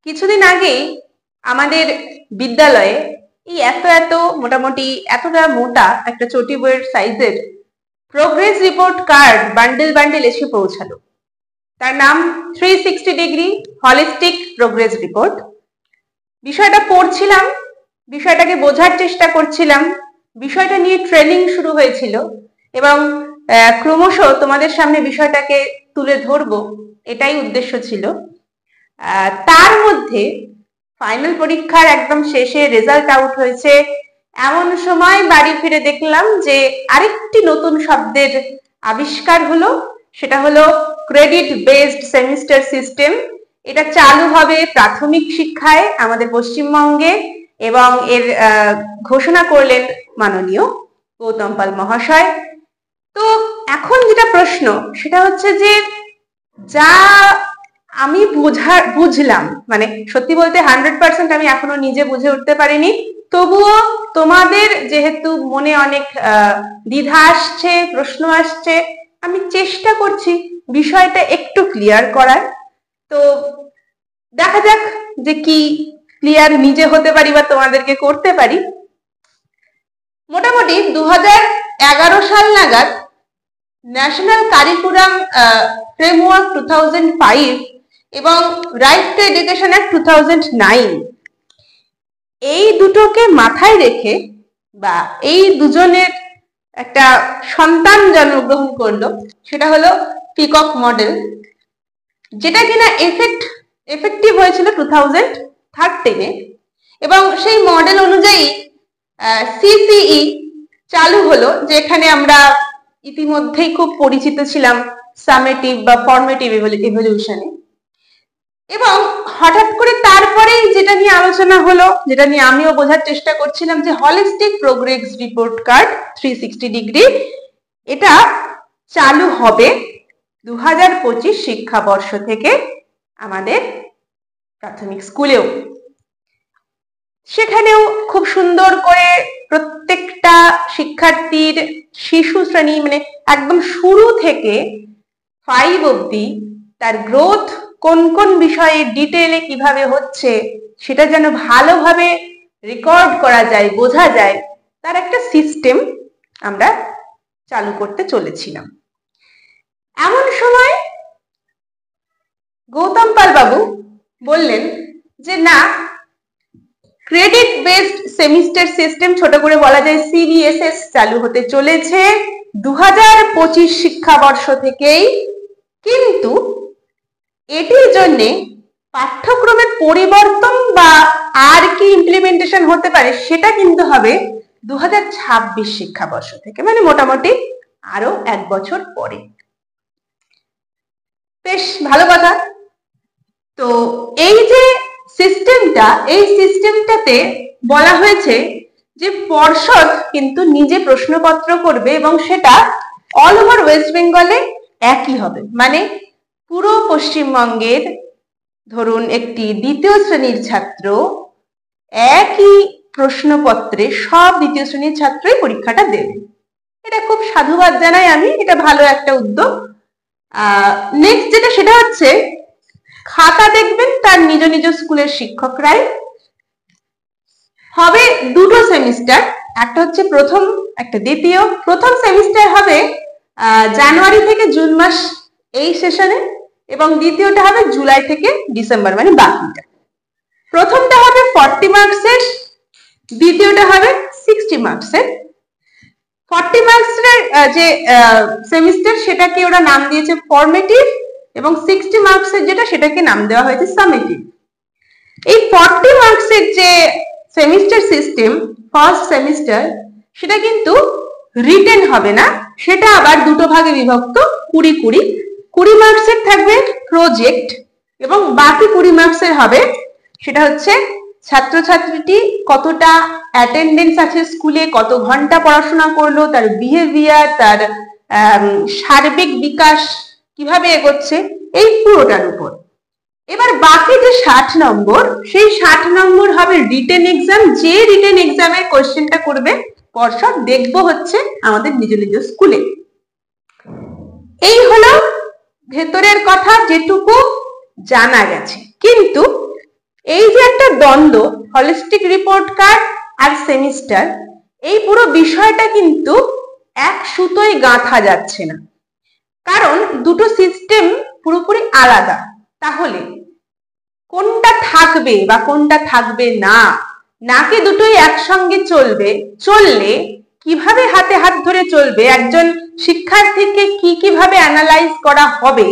কিছুদিন আগেই আমাদের বিদ্যালয়ে এই এত এত মোটামুটি এতটা মোটা একটা চটি বইয়ের সাইজের progress report card bundle bundle এসে পৌঁছালো। তার নাম 360 ডিগ্রি হলিস্টিক প্রোগ্রেস রিপোর্ট। বিষয়টা পড়ছিলাম, বিষয়টাকে বোঝার চেষ্টা করছিলাম, বিষয়টা নিয়ে ট্রেনিং শুরু হয়েছিল এবং ক্রমশ তোমাদের সামনে বিষয়টাকে তুলে ধরবো, এটাই উদ্দেশ্য ছিল। তার মধ্যে ফাইনাল পরীক্ষার একদম শেষে রেজাল্ট আউট হয়েছে, এমন সময় বাড়ি ফিরে দেখলাম যে আরেকটি নতুন শব্দের আবিষ্কার হলো, সেটা হলো ক্রেডিট বেসড সেমিস্টার সিস্টেম। এটা চালু হবে প্রাথমিক শিক্ষায় আমাদের পশ্চিমবঙ্গে এবং এর ঘোষণা করলেন মাননীয় গৌতম পাল মহাশয়। তো এখন যেটা প্রশ্ন সেটা হচ্ছে যে যা আমি বুঝলাম, মানে সত্যি বলতে 100% আমি এখনো নিজে বুঝে উঠতে পারিনি, তবুও তোমাদের যেহেতু মনে অনেক দ্বিধা আসছে, প্রশ্ন আসছে, আমি চেষ্টা করছি বিষয়টা একটু ক্লিয়ার করার। তো দেখা যাক যে কি ক্লিয়ার নিজে হতে পারি বা তোমাদেরকে করতে পারি। মোটামুটি 2011 সাল নাগাদ ন্যাশনাল কারিকুলাম ফ্রেমওয়ার্ক 2005 এবং রাইট টু এডুকেশন অ্যাক্ট 2009, এই দুটোকে মাথায় রেখে বা এই দুজনের একটা সন্তান জন্মগ্রহণ করলো, সেটা হলো পিকক মডেল, যেটা কিনা এফেক্টিভ হয়েছিল 2013-এ এবং সেই মডেল অনুযায়ী সিসিই চালু হলো, যেখানে আমরা ইতিমধ্যেই খুব পরিচিত ছিলাম সামেটিভ বা ফর্মেটিভ ইভলিউশনে। এবং হঠাৎ করে তারপরেই যেটা নিয়ে আলোচনা হলো, যেটা নিয়ে আমিও বোঝার চেষ্টা করছিলাম, যে holistic progress report card 360 degree এটা চালু হবে 2025 শিক্ষাবর্ষ থেকে আমাদের প্রাথমিক স্কুলেও। সেখানেও খুব সুন্দর করে প্রত্যেকটা শিক্ষার্থীর শিশু শ্রেণী, মানে একদম শুরু থেকে 5 অবধি তার গ্রোথ কোন কোন বিষয়ে ডিটেইলে কিভাবে হচ্ছে সেটা যেন ভালোভাবে রেকর্ড করা যায়, বোঝা যায়, তার একটা সিস্টেম আমরা চালু করতে চলেছিলাম। এমন সময় গৌতম পাল বাবু বললেন যে না, ক্রেডিট বেসড সেমিস্টার সিস্টেম, ছোট করে বলা যায় সিবিএসএস, চালু হতে চলেছে 2025 শিক্ষাবর্ষ থেকেই, কিন্তু এটির জন্য পাঠ্যক্রমের পরিবর্তন বা আর কি ইমপ্লিমেন্টেশন হতে পারে সেটা কিন্তু হবে 2026 শিক্ষাবর্ষ থেকে, মানে মোটামুটি আরো 1 বছর পরে। বেশ ভালো কথা। তো এই যে সিস্টেমটা, এই সিস্টেমটাতে বলা হয়েছে যে পর্ষদ কিন্তু নিজে প্রশ্নপত্র করবে এবং সেটা অল ওভার ওয়েস্ট বেঙ্গলে একই হবে, মানে পুরো পশ্চিমবঙ্গের ধরুন একটি দ্বিতীয় শ্রেণীর ছাত্র একই প্রশ্নপত্রে সব দ্বিতীয় শ্রেণীর ছাত্রই পরীক্ষাটা দেবে। এটা খুব সাধুবাদ জানাই আমি, এটা ভালো একটা উদ্যোগ। নেক্সট যেটা সেটা হচ্ছে খাতা দেখবেন তার নিজ নিজ স্কুলের শিক্ষকরাই। হবে দুটো সেমিস্টার, একটা হচ্ছে প্রথম, একটা দ্বিতীয়। প্রথম সেমিস্টার হবে জানুয়ারি থেকে জুন মাস এই সেশনে এবং দ্বিতীয়টা হবে জুলাই থেকে ডিসেম্বর, মানে বাকিটা। প্রথমটা হবে 40 মার্কসের, দ্বিতীয়টা হবে 60 মার্কসের। 40 মার্কসের যে সেমিস্টার সেটাকে ওরা নাম দিয়েছে ফর্মেটিভ এবং 60 মার্কসের যেটা সেটাকে নাম দেওয়া হয়েছে সামেটিভ। এই 40 মার্কসের যে সেমিস্টার সিস্টেম ফার্স্ট সেমিস্টার, সেটা কিন্তু রিটেন হবে না, সেটা আবার দুটো ভাগে বিভক্ত, 20 মার্কসের থাকবে প্রজেক্ট এবং বাকি 20 মার্কসের হবে সেটা হচ্ছে ছাত্রছাত্রীটি কতটা অ্যাটেন্ডেন্স আছে স্কুলে, কত ঘন্টা পড়াশোনা করলো, তার বিহেভিয়ার, তার সার্বিক বিকাশ কিভাবে এগোচ্ছে, এই পুরোটার উপর। এবার বাকি যে 60 নম্বর, সেই 60 নম্বর হবে রিটেন এক্সাম, যে রিটেন এক্সামের কোশ্চেনটা করবে পর্ষদ, দেখবো হচ্ছে আমাদের নিজ নিজ স্কুলে। এই হলো ভেতরের কথা যেটুকু জানা গেছে। কিন্তু দ্বন্দ্ব হলিস্টিক রিপোর্ট কার্ড আর সেমিস্টার, এই পুরো বিষয়টা কিন্তু এক সুতোয় গাঁথা যাচ্ছে না, কারণ দুটো সিস্টেম পুরোপুরি আলাদা। তাহলে কোনটা থাকবে বা কোনটা থাকবে না, নাকি দুটোই একসঙ্গে চলবে? চললে কিভাবে হাতে হাত ধরে চলবে, একজন শিক্ষার্থীকে কিভাবে অ্যানালাইজ করা হবে?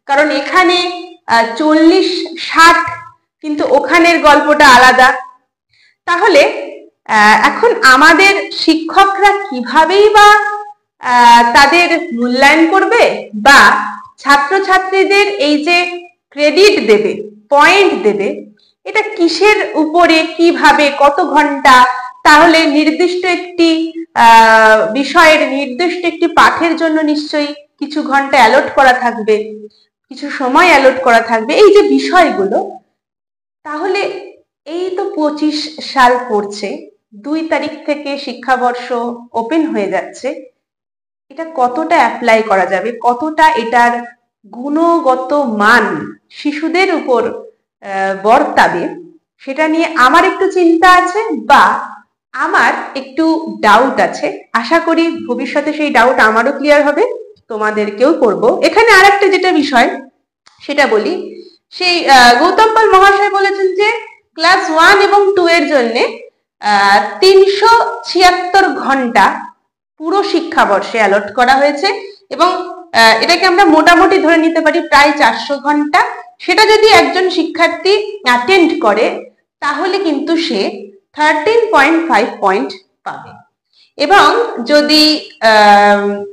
কারণ এখানে 40-60, কিন্তু ওখানের গল্পটা আলাদা। তাহলে এখন আমাদের শিক্ষকরা কিভাবেই বা তাদের মূল্যায়ন করবে বা ছাত্রছাত্রীদের এই যে ক্রেডিট দেবে, পয়েন্ট দেবে, এটা কিসের উপরে, কিভাবে, কত ঘন্টা? তাহলে নির্দিষ্ট একটি বিষয়ের, নির্দিষ্ট একটি পাঠের জন্য নিশ্চয়ই কিছু ঘন্টা অ্যালট করা থাকবে, কিছু সময় অ্যালট করা থাকবে, এই যে বিষয়গুলো। তাহলে এই তো 25 সাল পড়ছে, 2 তারিখ থেকে শিক্ষাবর্ষ ওপেন হয়ে যাচ্ছে, এটা কতটা অ্যাপ্লাই করা যাবে, কতটা এটার গুণগত মান শিশুদের উপর বর্তাবে, সেটা নিয়ে আমার একটু চিন্তা আছে বা আমার একটু ডাউট আছে। আশা করি ভবিষ্যতে সেই ডাউট আমারও ক্লিয়ার হবে, তোমাদেরকেও করব। এখানে আর একটা যেটা বিষয় সেটা বলি, সেই গৌতম পাল মহাশয় বলেছেন যে ক্লাস 1 এবং 2 এর জন্য 376 ঘন্টা পুরো শিক্ষাবর্ষে অ্যালট করা হয়েছে, এবং এটাকে আমরা মোটামুটি ধরে নিতে পারি প্রায় 400 ঘন্টা। সেটা যদি একজন শিক্ষার্থী অ্যাটেন্ড করে তাহলে কিন্তু সে 13.5 পয়েন্ট পাবে। এবং যদি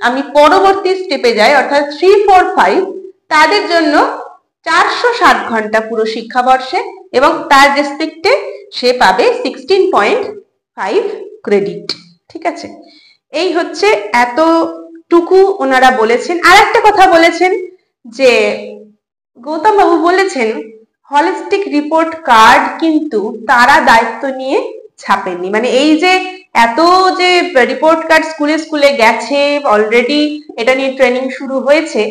আমি পরবর্তী স্টেপে যাই, অর্থাৎ 3, 4, 5, তাদের জন্য 460 ঘন্টা পুরো শিক্ষাবর্ষে, এবং তার রেসপেক্টে সে পাবে 16.5 ক্রেডিট। ঠিক আছে, এই হচ্ছে এতটুকু ওনারা বলেছেন। আর একটা কথা বলেছেন যে গৌতম বাবু বলেছেন হলিস্টিক রিপোর্ট কার্ড কিন্তু তারা দায়িত্ব নিয়ে ছাপেননি। মানে এই যে এত যে রিপোর্ট কার্ড স্কুলে স্কুলে গেছে, অলরেডি এটা নিয়ে ট্রেনিং শুরু হয়েছে,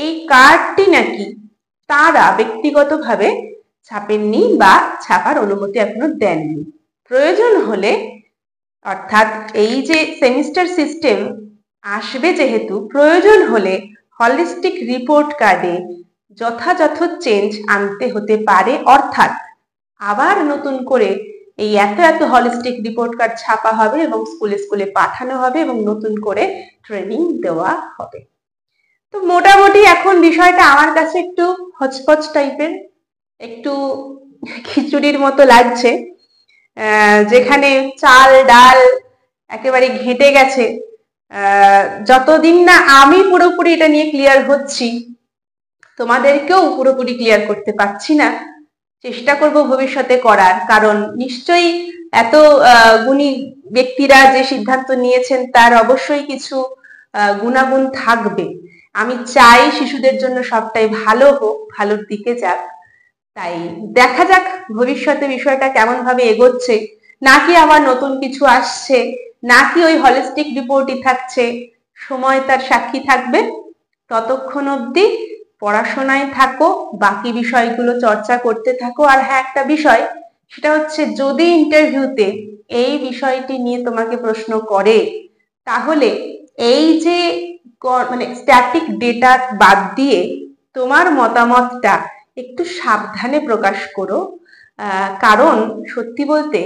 এই কার্ডটি নাকি তারা ব্যক্তিগতভাবে ছাপেননি বা ছাপার অনুমতি এখনো দেননি। প্রয়োজন হলে, অর্থাৎ এই যে সেমিস্টার সিস্টেম আসবে যেহেতু, প্রয়োজন হলে হলিস্টিক রিপোর্ট কার্ডে যথাযথ চেঞ্জ আনতে হতে পারে, অর্থাৎ আবার নতুন করে এই এত হলিস্টিক রিপোর্ট কার্ড ছাপা হবে এবং স্কুলে স্কুলে পাঠানো হবে এবং নতুন করে ট্রেনিং দেওয়া হবে। তো মোটামুটি এখন বিষয়টা আমার কাছে একটু হচপচ টাইপের, একটু খিচুড়ির মতো লাগছে, যেখানে চাল ডাল একেবারে ঘেঁটে গেছে। যতদিন না আমি পুরোপুরি এটা নিয়ে ক্লিয়ার হচ্ছি, তোমাদেরকেও পুরোপুরি ক্লিয়ার করতে পারছি না। চেষ্টা করব ভবিষ্যতে করার, কারণ নিশ্চয়ই এত গুণী ব্যক্তিরা যে সিদ্ধান্ত নিয়েছেন তার অবশ্যই কিছু গুণাগুণ থাকবে। আমি চাই শিশুদের জন্য সবটাই ভালো হোক, ভালোর দিকে যাক। তাই দেখা যাক ভবিষ্যতে বিষয়টা কেমন ভাবে এগোচ্ছে, নাকি আবার নতুন কিছু আসছে, নাকি ওই হলিস্টিক রিপোর্টই থাকছে। সময় তার সাক্ষী থাকবে। ততক্ষণ অবধি পড়াশোনায় থাকো, বাকি বিষয়গুলো চর্চা করতে থাকো। আর হ্যাঁ, একটা বিষয়, সেটা হচ্ছে যদি ইন্টারভিউতে এই বিষয়টি নিয়ে তোমাকে প্রশ্ন করে, তাহলে এই যে মানে স্ট্যাটিক ডেটা বাদ দিয়ে তোমার মতামতটা একটু সাবধানে প্রকাশ করো। কারণ সত্যি বলতে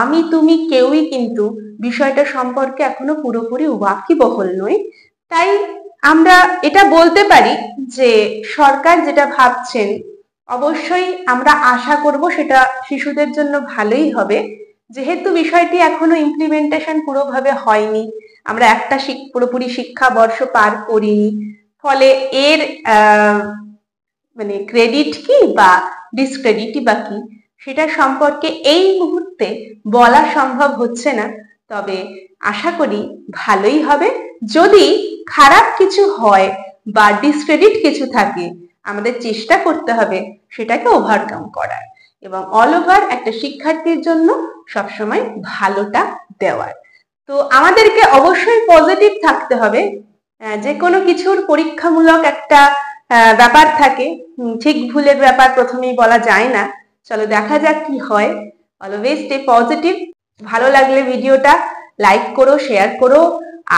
আমি তুমি কেউই কিন্তু বিষয়টা সম্পর্কে এখনো পুরোপুরি ওয়াকিবহল নই। তাই আমরা এটা বলতে পারি যে সরকার যেটা ভাবছেন অবশ্যই আমরা আশা করব সেটা শিশুদের জন্য ভালোই হবে। যেহেতু বিষয়টি এখনো ইমপ্লিমেন্টেশন পুরোভাবে হয়নি, আমরা একটা পুরোপুরি শিক্ষাবর্ষ পার করিনি, ফলে এর মানে ক্রেডিট কি বা ডিসক্রেডিটই বা কি সেটা সম্পর্কে এই মুহূর্তে বলা সম্ভব হচ্ছে না। তবে আশা করি ভালোই হবে। যদি খারাপ কিছু হয় বা ডিসক্রেডিট কিছু থাকে, আমাদের চেষ্টা করতে হবে সেটাকে ওভারকাম করার এবং অল ওভার একটা শিক্ষার্থীর জন্য সবসময় ভালোটা দেওয়ার। তো আমাদেরকে অবশ্যই পজিটিভ থাকতে হবে। যে কোনো কিছুর পরীক্ষামূলক একটা ব্যাপার থাকে, ঠিক ভুলের ব্যাপার প্রথমেই বলা যায় না। চলো দেখা যাক কি হয়। Always stay positive. ভালো লাগলে ভিডিওটা লাইক করো, শেয়ার করো,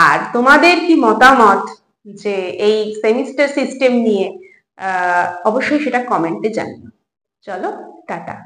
আর তোমাদের কি মতামত যে এই সেমিস্টার সিস্টেম নিয়ে অবশ্যই সেটা কমেন্টে জানিও। চলো টাটা।